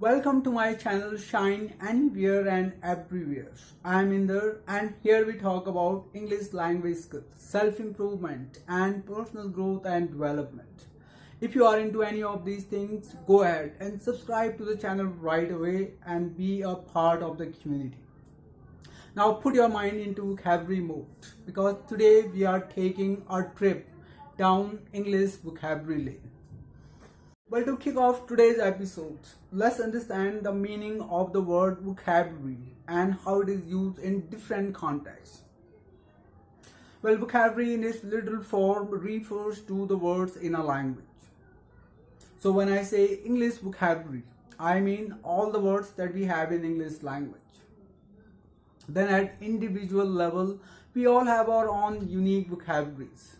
Welcome to my channel Shine Anywhere and Everywhere. I am Inder and here we talk about English language skills, self-improvement and personal growth and development. If you are into any of these things, go ahead and subscribe to the channel right away and be a part of the community. Now put your mind into vocabulary mode because today we are taking a trip down English vocabulary lane. Well, to kick off today's episode, let's understand the meaning of the word vocabulary and how it is used in different contexts. Well, vocabulary in its literal form refers to the words in a language. So when I say English vocabulary, I mean all the words that we have in English language. Then at individual level, we all have our own unique vocabularies.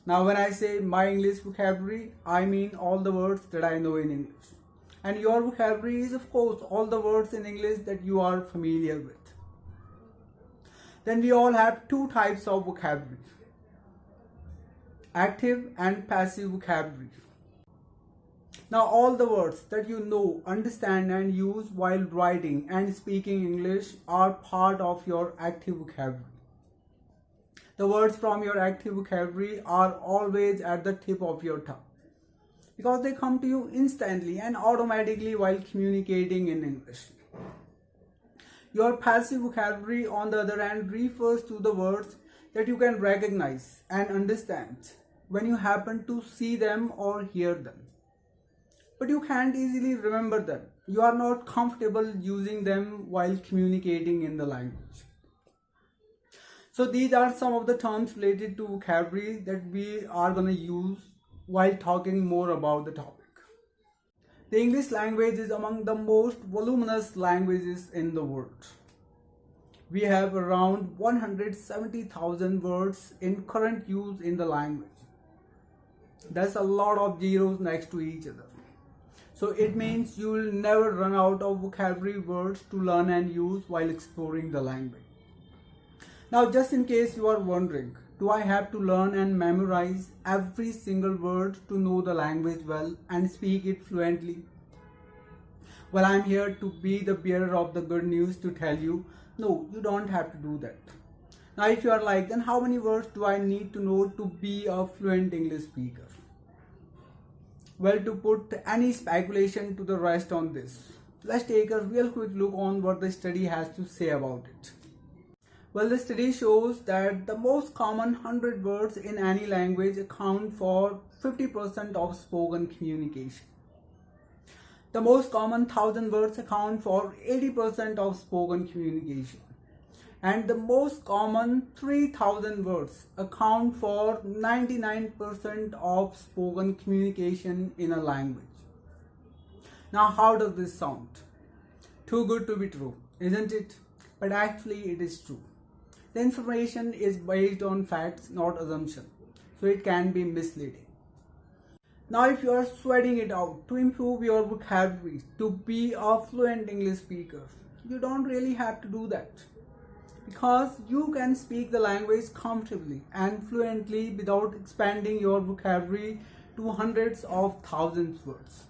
Now when I say my English vocabulary, I mean all the words that I know in English. And your vocabulary is of course all the words in English that you are familiar with. Then we all have two types of vocabulary. Active and passive vocabulary. Now all the words that you know, understand and use while writing and speaking English are part of your active vocabulary. The words from your active vocabulary are always at the tip of your tongue because they come to you instantly and automatically while communicating in English. Your passive vocabulary, on the other hand, refers to the words that you can recognize and understand when you happen to see them or hear them. But you can't easily remember them. You are not comfortable using them while communicating in the language. So these are some of the terms related to vocabulary that we are going to use while talking more about the topic. The English language is among the most voluminous languages in the world. We have around 170,000 words in current use in the language. That's a lot of zeros next to each other. So it means you will never run out of vocabulary words to learn and use while exploring the language. Now just in case you are wondering, do I have to learn and memorize every single word to know the language well and speak it fluently? Well, I'm here to be the bearer of the good news to tell you, no, you don't have to do that. Now if you are like, then how many words do I need to know to be a fluent English speaker? Well, to put any speculation to the rest on this, let's take a real quick look on what the study has to say about it. Well, the study shows that the most common 100 words in any language account for 50% of spoken communication. The most common 1000 words account for 80% of spoken communication. And the most common 3000 words account for 99% of spoken communication in a language. Now, how does this sound? Too good to be true, isn't it? But actually it is true. The information is based on facts, not assumption, so it can be misleading. Now if you are sweating it out to improve your vocabulary, to be a fluent English speaker, you don't really have to do that because you can speak the language comfortably and fluently without expanding your vocabulary to hundreds of thousands of words.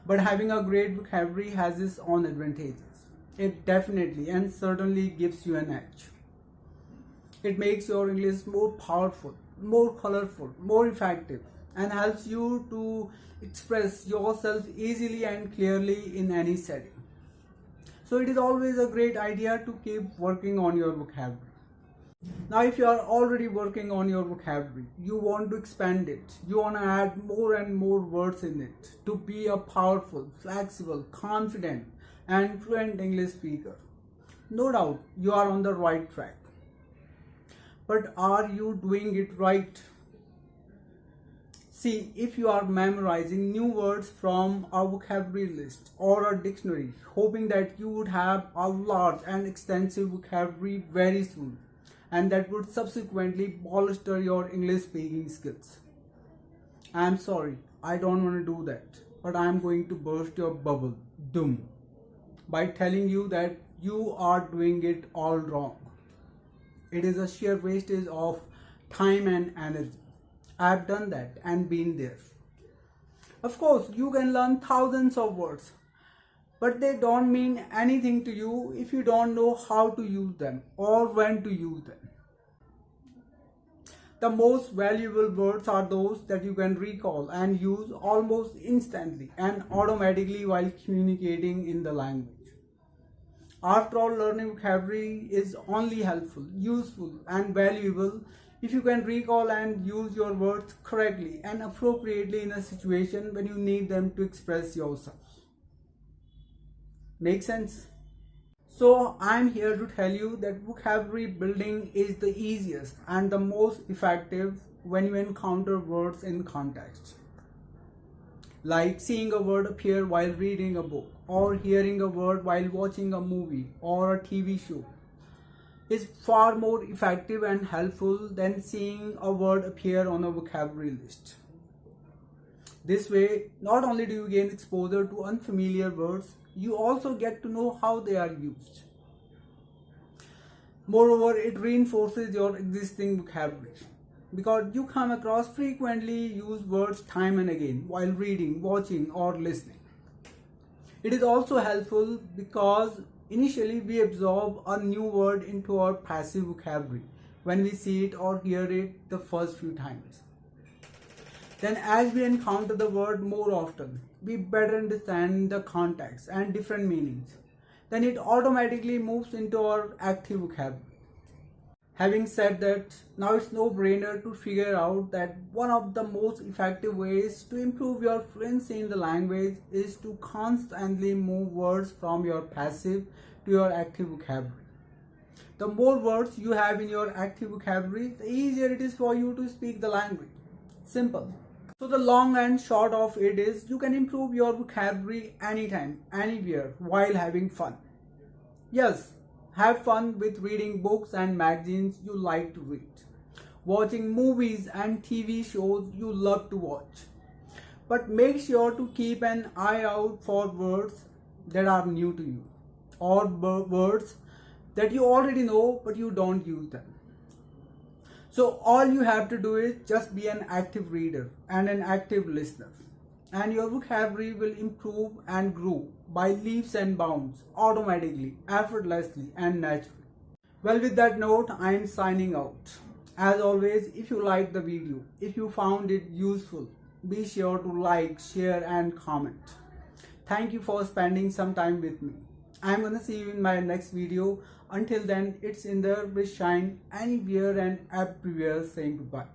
But having a great vocabulary has its own advantages. It definitely and certainly gives you an edge. It makes your English more powerful, more colorful, more effective, and helps you to express yourself easily and clearly in any setting. So it is always a great idea to keep working on your vocabulary. Now if you are already working on your vocabulary, you want to expand it, you want to add more and more words in it to be a powerful, flexible, confident, and fluent English speaker. No doubt you are on the right track. But are you doing it right? See, if you are memorizing new words from a vocabulary list or a dictionary, hoping that you would have a large and extensive vocabulary very soon, and that would subsequently bolster your English speaking skills. I am sorry, I don't want to do that, but I am going to burst your bubble, doom, by telling you that you are doing it all wrong. It is a sheer wastage of time and energy. I have done that and been there. Of course, you can learn thousands of words, but they don't mean anything to you if you don't know how to use them or when to use them. The most valuable words are those that you can recall and use almost instantly and automatically while communicating in the language. After all, learning vocabulary is only helpful, useful, and valuable if you can recall and use your words correctly and appropriately in a situation when you need them to express yourself. Make sense? So I'm here to tell you that vocabulary building is the easiest and the most effective when you encounter words in context. Like seeing a word appear while reading a book or hearing a word while watching a movie or a TV show is far more effective and helpful than seeing a word appear on a vocabulary list. This way, not only do you gain exposure to unfamiliar words, you also get to know how they are used. Moreover, it reinforces your existing vocabulary because you come across frequently used words time and again while reading, watching, or listening. It is also helpful because initially we absorb a new word into our passive vocabulary when we see it or hear it the first few times. Then as we encounter the word more often, we better understand the context and different meanings. Then it automatically moves into our active vocabulary. Having said that, now it's no brainer to figure out that one of the most effective ways to improve your fluency in the language is to constantly move words from your passive to your active vocabulary. The more words you have in your active vocabulary, the easier it is for you to speak the language. Simple. So the long and short of it is you can improve your vocabulary anytime, anywhere while having fun. Yes, have fun with reading books and magazines you like to read, watching movies and TV shows you love to watch. But make sure to keep an eye out for words that are new to you or words that you already know but you don't use them. So all you have to do is just be an active reader and an active listener, and your vocabulary will improve and grow by leaps and bounds, automatically, effortlessly, and naturally. Well, with that note, I am signing out. As always, if you liked the video, if you found it useful, be sure to like, share, and comment. Thank you for spending some time with me. I'm gonna see you in my next video. Until then, it's in there with shine anywhere and everywhere saying goodbye.